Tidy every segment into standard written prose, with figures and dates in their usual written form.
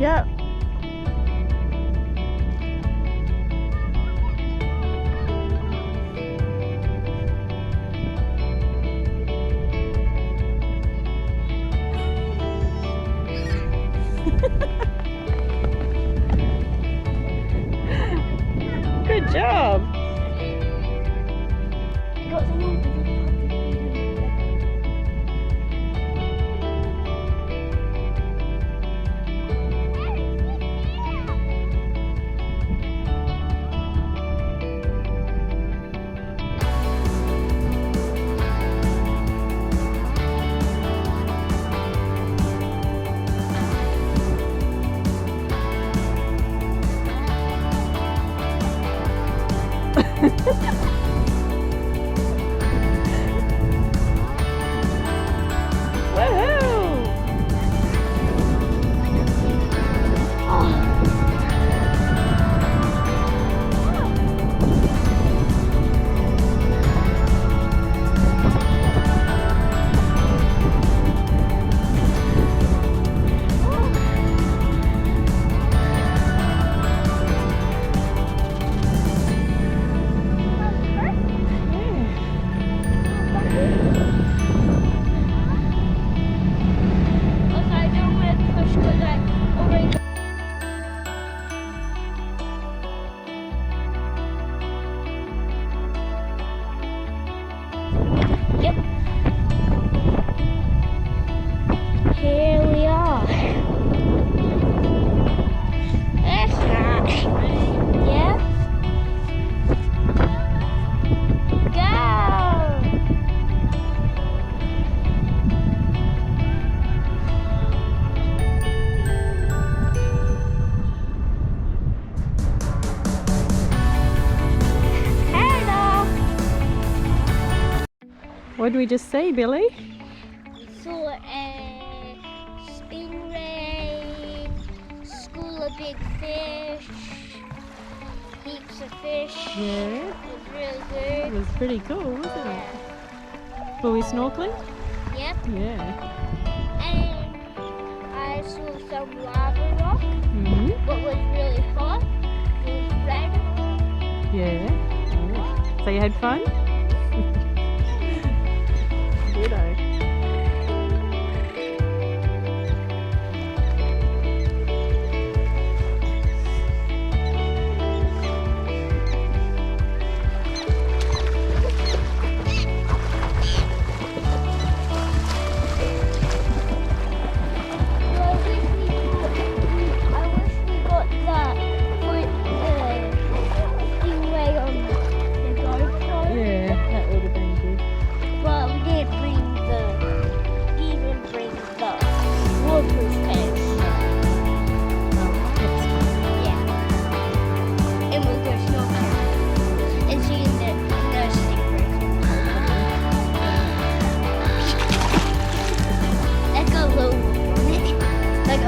Yep. Good job. I got some more busy What did we just see, Billy? We saw a stingray, school of big fish, heaps of fish. Yeah. It was really It good. was pretty cool, wasn't it? Were we snorkeling? Yep. Yeah. And I saw some lava rock. Mm-hmm. What was really hot. It was red. Yeah. So you had fun? Good.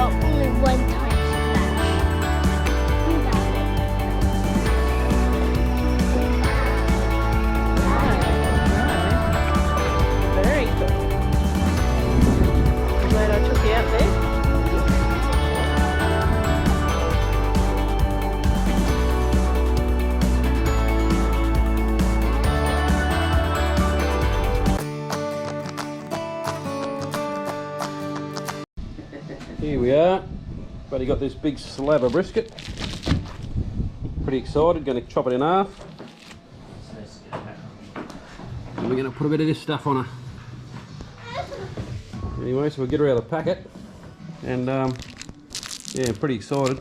Only one time Very cool. I'm glad I took you out there. Here we are. Buddy got this big slab of brisket. Pretty excited, going to chop it in half. And we're going to put a bit of this stuff on her. Anyway, so we'll get her out of the packet. And yeah, pretty excited.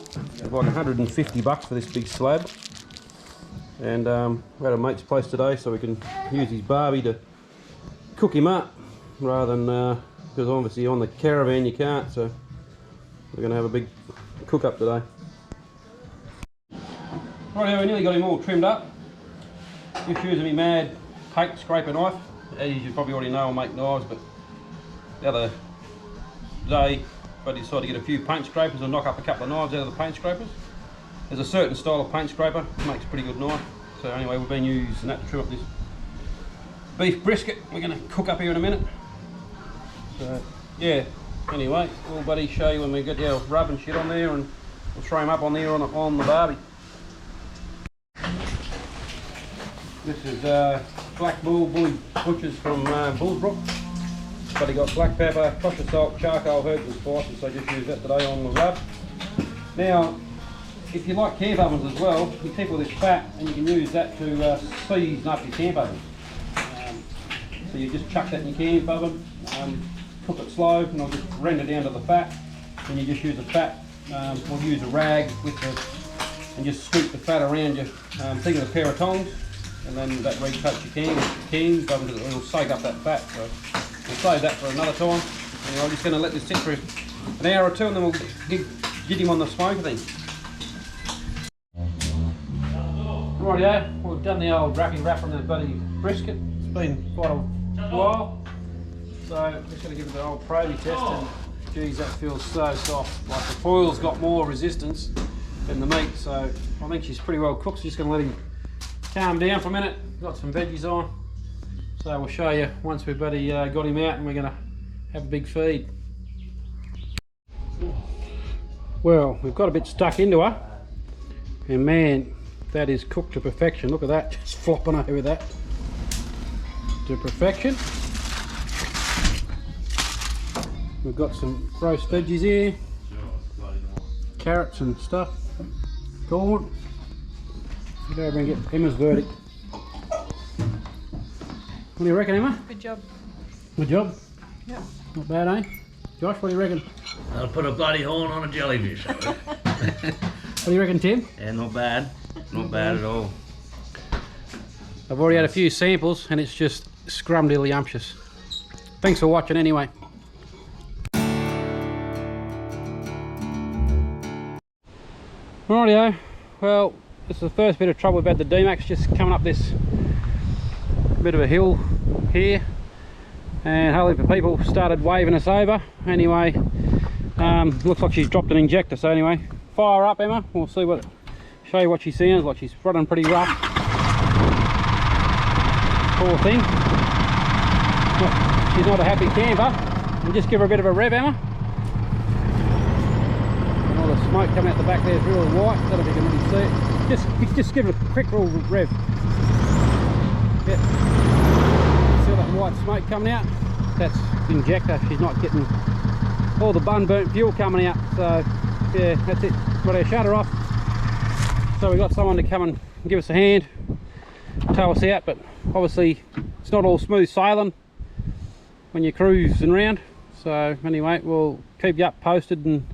It's like 150 bucks for this big slab. And we're at a mate's place today, so we can use his barbie to cook him up rather than because obviously on the caravan you can't, so we're going to have a big cook up today. Right, we nearly got him all trimmed up. Just using my mad paint scraper knife. As you probably already know, I make knives, but the other day I decided to get a few paint scrapers and knock up a couple of knives out of the paint scrapers. There's a certain style of paint scraper, makes a pretty good knife. So anyway, we've been using that to trim up this beef brisket we're going to cook up here in a minute. So yeah, anyway, we'll buddy show you when we get our rub and shit on there, and we'll throw him up on there on the barbie. This is Black Bull Bully Butchers from Bullsbrook. But he got black pepper, kosher salt, charcoal, herbs and spices, so just use that today on the rub. Now, if you like camp ovens as well, you keep all this fat and you can use that to season up your camp oven. So you just chuck that in your camp oven, cook it slow, and it'll just render down to the fat. And you just use the fat, or use a rag with and just scoop the fat around your thing with a pair of tongs, and then that recoats your cans oven, it'll soak up that fat. So we'll save that for another time. And I'm just going to let this sit for an hour or two, and then we'll get him on the smoker thing. Rightio, we've done the old wrapping wrap on the bloody brisket. It's been quite a while, so I'm just going to give it the old probie test, and geez, that feels so soft. Like the foil's got more resistance than the meat, so I think she's pretty well cooked. So just going to let him calm down for a minute. Got some veggies on, so we'll show you once we've got him out, and we're going to have a big feed. Well, we've got a bit stuck into her, and man, that is cooked to perfection. Look at that, just flopping over that to perfection. We've got some roast veggies here, carrots and stuff, corn. Let's go over and get Emma's verdict. What do you reckon, Emma? Good job. Good job? Yeah. Not bad, eh? Josh, what do you reckon? I'll put a bloody horn on a jellyfish. What do you reckon, Tim? Yeah, not bad. Not bad at all. I've already had a few samples and it's just scrumdiddlyumptious. Thanks for watching anyway. Rightio, well, this is the first bit of trouble we've had the D-Max, just coming up this bit of a hill here, and a heap of people started waving us over. Anyway, looks like she's dropped an injector, so anyway, fire up Emma, we'll see what, show you what she sounds like. She's running pretty rough. Poor thing. She's not a happy camper. We'll just give her a bit of a rev, Emma. And all the smoke coming out the back there is real white. I don't know if you can really see it. Just give it a quick little rev. Yep. See all that white smoke coming out? That's the injector. She's not getting all the bun burnt fuel coming out. So yeah, that's it. Got our shutter off. So we got someone to come and give us a hand, tow us out, but obviously it's not all smooth sailing when you're cruising around. So anyway, we'll keep you up posted and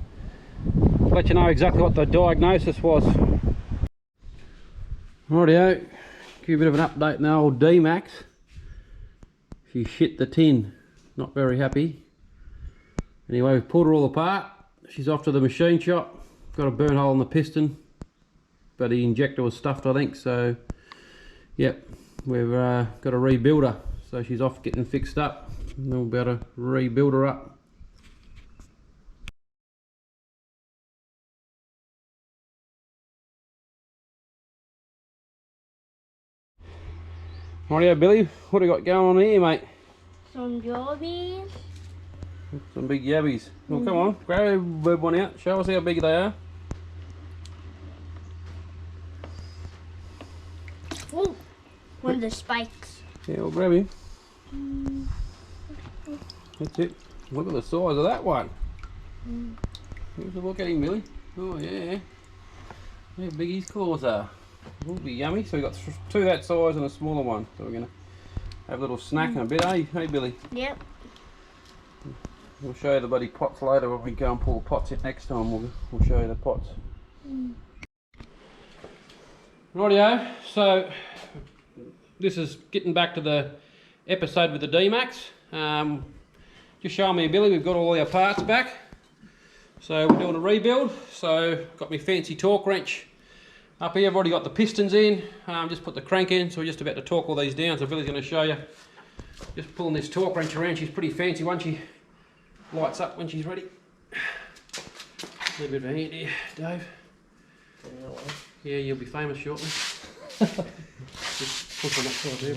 let you know exactly what the diagnosis was. Rightio, give you a bit of an update on the old D-Max. She shit the tin, not very happy. Anyway, we've pulled her all apart. She's off to the machine shop. Got a burn hole in the piston, but the injector was stuffed, I think. So yep, we've got to rebuild her. So she's off getting fixed up, and then we'll be able to rebuild her up. Rightio, Billy, what do you got going on here, mate? Some jobbies. Some big yabbies. Well, come on, grab one out. Show us how big they are. Oh, one of the spikes. Yeah, we'll grab him. That's it. Look at the size of that one. Here's a look at him, Billy. Oh yeah. How big his claws are. Will be yummy. So we've got two that size and a smaller one. So we're going to have a little snack in a bit, eh? Hey, Billy? Yep. We'll show you the bloody pots later when we go and pull the pots in next time. We'll show you the pots. Rightio, so this is getting back to the episode with the D-Max. Just showing me, Billy, we've got all our parts back. So we're doing a rebuild. So got my fancy torque wrench up here. I've already got the pistons in. Just put the crank in, so we're just about to torque all these down. So Billy's going to show you. Just pulling this torque wrench around. She's pretty fancy one. She lights up when she's ready. A little bit of a hand here, Dave. Yeah, you'll be famous shortly. Just push on that side there.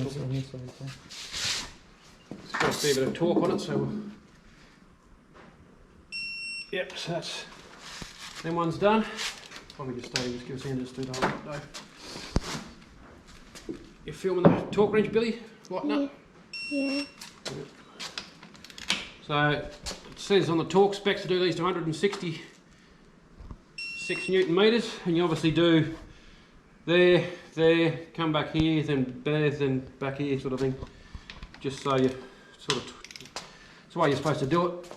It's got a fair bit of torque on it, so Yep, so that's them one's done. Probably just stay, just give us a hand, just do the whole lot though. You're filming the torque wrench, Billy? Lighten up? Yeah. So it says on the torque specs to do these to 166 Newton meters, and you obviously do there, come back here, then there, then back here, sort of thing. Just so you sort of, that's the way you're supposed to do it.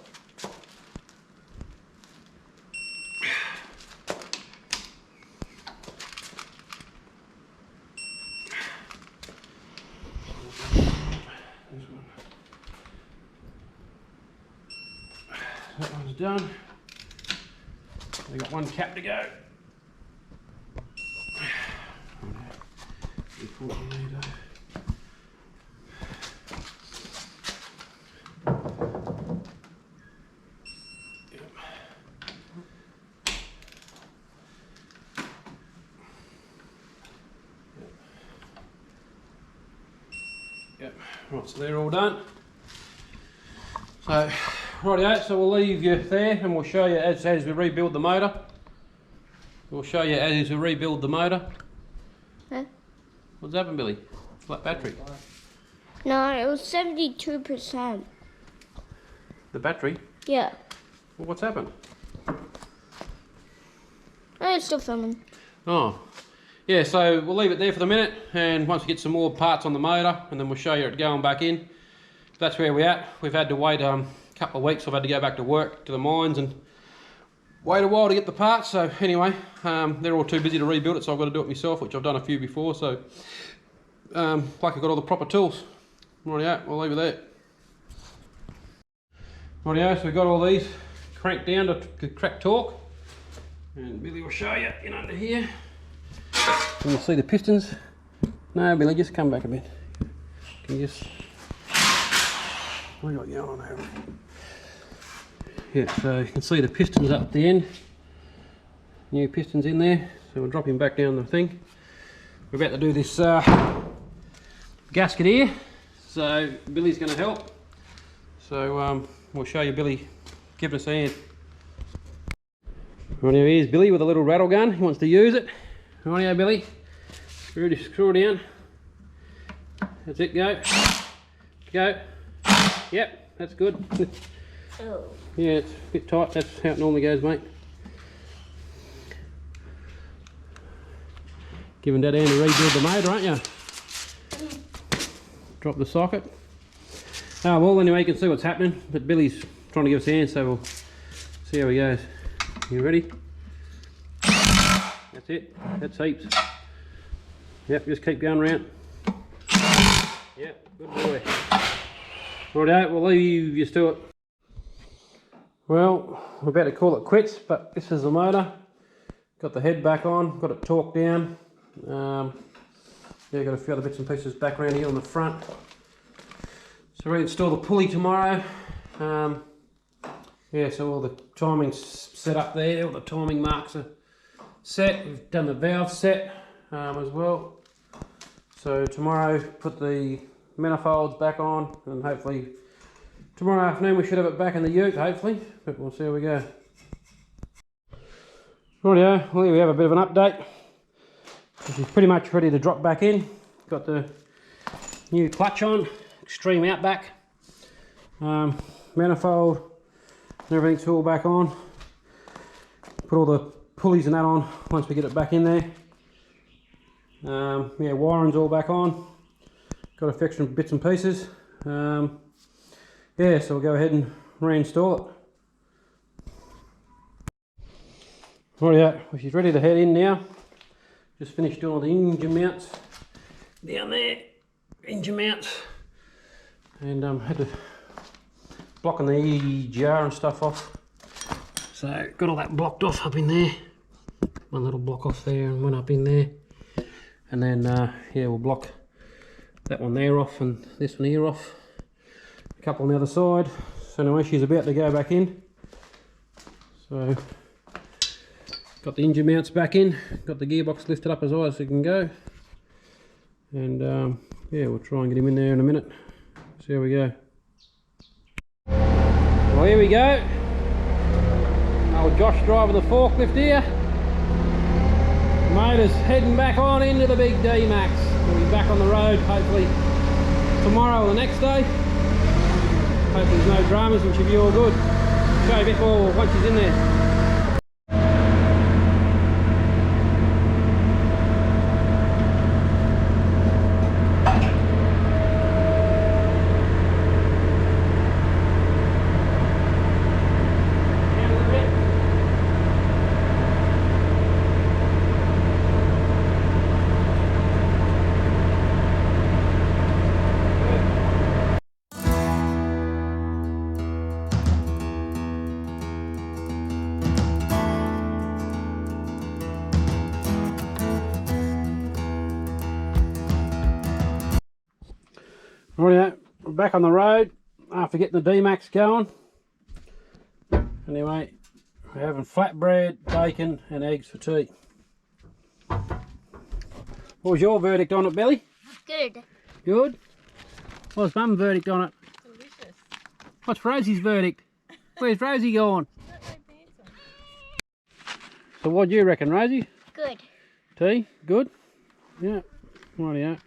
That one's done. We got one cap to go. Yep. Right, so they're all done. So, rightio, so we'll leave you there and we'll show you as we rebuild the motor. We'll show you as we rebuild the motor. Huh? What's happened, Billy? Flat battery. No, it was 72%. The battery? Yeah. Well, what's happened? Oh, it's still filming. Oh. Yeah, so we'll leave it there for the minute, and once we get some more parts on the motor, and then we'll show you it going back in. That's where we're at. We've had to wait a couple of weeks. I've had to go back to work, to the mines, and wait a while to get the parts. So anyway, they're all too busy to rebuild it, so I've got to do it myself, which I've done a few before. So like I've got all the proper tools. Rightio, we'll leave it there. Rightio, so we've got all these cranked down to crack torque, and Billy will show you in under here. And you'll see the pistons. No, Billy, just come back a bit. Can you just... What have we got going on over? Yeah, so you can see the pistons up at the end. New pistons in there. So we'll drop him back down the thing. We're about to do this gasket here. So Billy's going to help. So we'll show you Billy giving us a hand. Right, here's Billy with a little rattle gun. He wants to use it. Rightio, Billy. Screw it down. That's it, go. Go. Yep, that's good. Oh. Yeah, it's a bit tight. That's how it normally goes, mate. Giving Dad a hand to rebuild the motor, aren't you? Drop the socket. Oh, well, anyway, you can see what's happening. But Billy's trying to give us a hand, so we'll see how he goes. You ready? That's it. That's heaps. Yep, just keep going round. Yep, good boy. Righto, we'll leave you to it. Well, we're about to call it quits, but this is the motor. Got the head back on, got it torqued down. Yeah, got a few other bits and pieces back around here on the front. So we're going to install the pulley tomorrow. Yeah, so all the timing's set up there, all the timing marks are set. We've done the valve set as well. So tomorrow, put the manifolds back on, and hopefully tomorrow afternoon we should have it back in the ute, hopefully, but we'll see how we go. Rightio, well, here we have a bit of an update. This is pretty much ready to drop back in. Got the new clutch on, extreme outback, manifold, and everything's all back on. Put all the pulleys and that on once we get it back in there. Yeah, wiring's all back on. Got a few extra bits and pieces. Yeah, so we'll go ahead and reinstall it. Rightio, well, she's ready to head in now. Just finished doing all the engine mounts down there. Engine mounts. And had to blocking the EGR and stuff off. So got all that blocked off up in there. One little block off there and one up in there. And then yeah, we'll block that one there off and this one here off. A couple on the other side. So anyway, she's about to go back in. So got the engine mounts back in, got the gearbox lifted up as high as it can go. And yeah, we'll try and get him in there in a minute. See how we go. Well, here we go. Well, Josh driving the forklift here. Motor's heading back on into the big D-Max. We'll be back on the road hopefully tomorrow or the next day. Hopefully there's no dramas, which will be all good. Show you a bit more once he's in there. Rightio, we're back on the road after getting the D-Max going. Anyway, we're having flatbread, bacon and eggs for tea. What was your verdict on it, Billy? Good. Good? What's Mum's verdict on it? Delicious. What's Rosie's verdict? Where's Rosie going? So what do you reckon, Rosie? Good. Tea? Good? Yeah. Rightio.